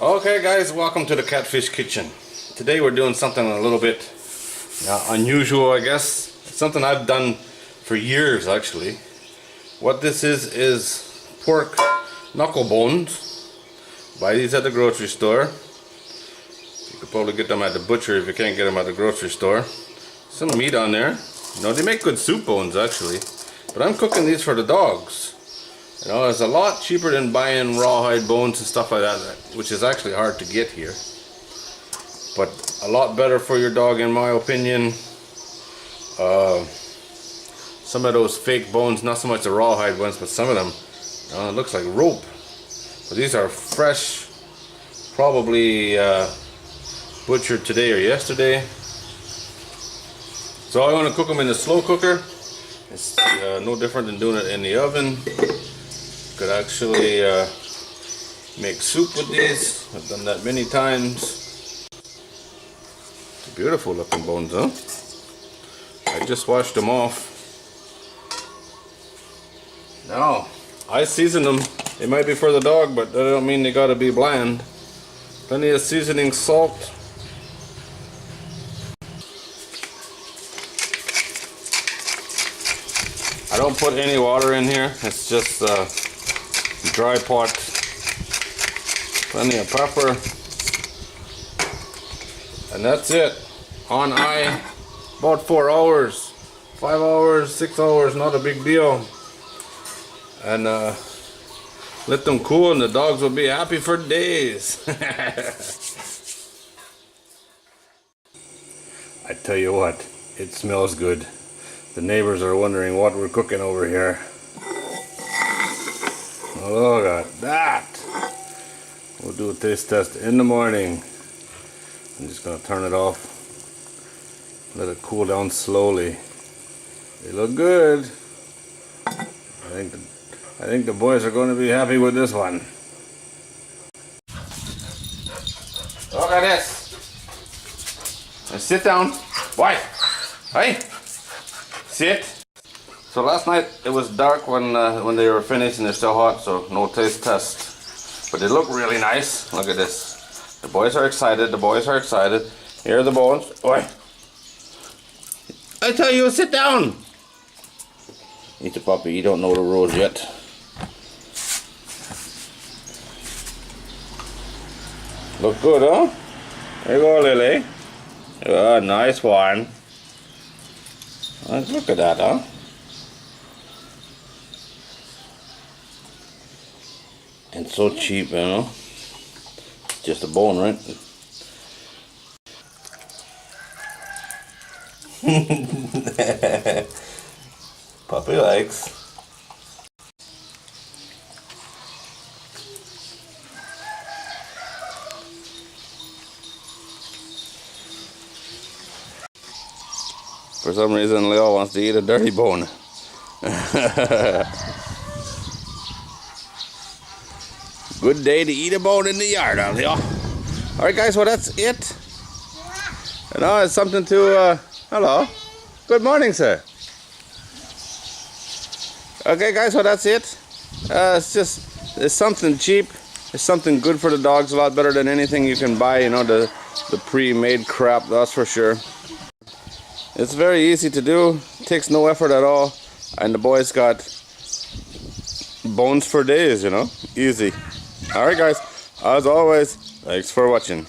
Okay guys, welcome to the Catfish kitchen. Today we're doing something a little bit unusual, I guess. It's something I've done for years actually. What this is pork knuckle bones. Buy these at the grocery store. You could probably get them at the butcher if you can't get them at the grocery store. Some meat on there. You know, they make good soup bones actually. But I'm cooking these for the dogs. You know, it's a lot cheaper than buying rawhide bones and stuff like that, which is actually hard to get here. But a lot better for your dog in my opinion. Some of those fake bones, not so much the rawhide ones, but some of them, it looks like rope. But these are fresh, probably butchered today or yesterday. So I want to cook them in the slow cooker. It's no different than doing it in the oven. Could actually make soup with these. I've done that many times. Beautiful looking bones, huh? I just washed them off. Now, I season them. They might be for the dog, but that don't mean they gotta be bland. Plenty of seasoning, salt. I don't put any water in here. It's just dry pot. Plenty of pepper. And that's it. On high, about 4 hours. 5 hours, 6 hours, not a big deal. And let them cool and the dogs will be happy for days. I tell you what, it smells good. The neighbors are wondering what we're cooking over here. Look at that. We'll do a taste test in the morning. I'm just going to turn it off. Let it cool down slowly. They look good. I think the boys are going to be happy with this one. Look at this. Now sit down. Boy. Hey. Sit. So last night it was dark when they were finished and they're still hot, so no taste test. But they look really nice. Look at this. The boys are excited. The boys are excited. Here are the bones. Oi. I tell you, sit down. Eat the puppy. You don't know the rules yet. Look good, huh? There you go, Lily. Oh, nice one. Look at that, huh? And so cheap, you know. Just a bone, right? Puppy likes. For some reason, Leo wants to eat a dirty bone. Good day to eat a bone in the yard, Leo. Alright guys, well that's it. And now it's something to, hello. Good morning, sir. Okay guys, well that's it. It's something cheap. It's something good for the dogs, a lot better than anything you can buy, you know, the pre-made crap, that's for sure. It's very easy to do, takes no effort at all, and the boys got bones for days, you know, easy. Alright guys, as always, thanks for watching.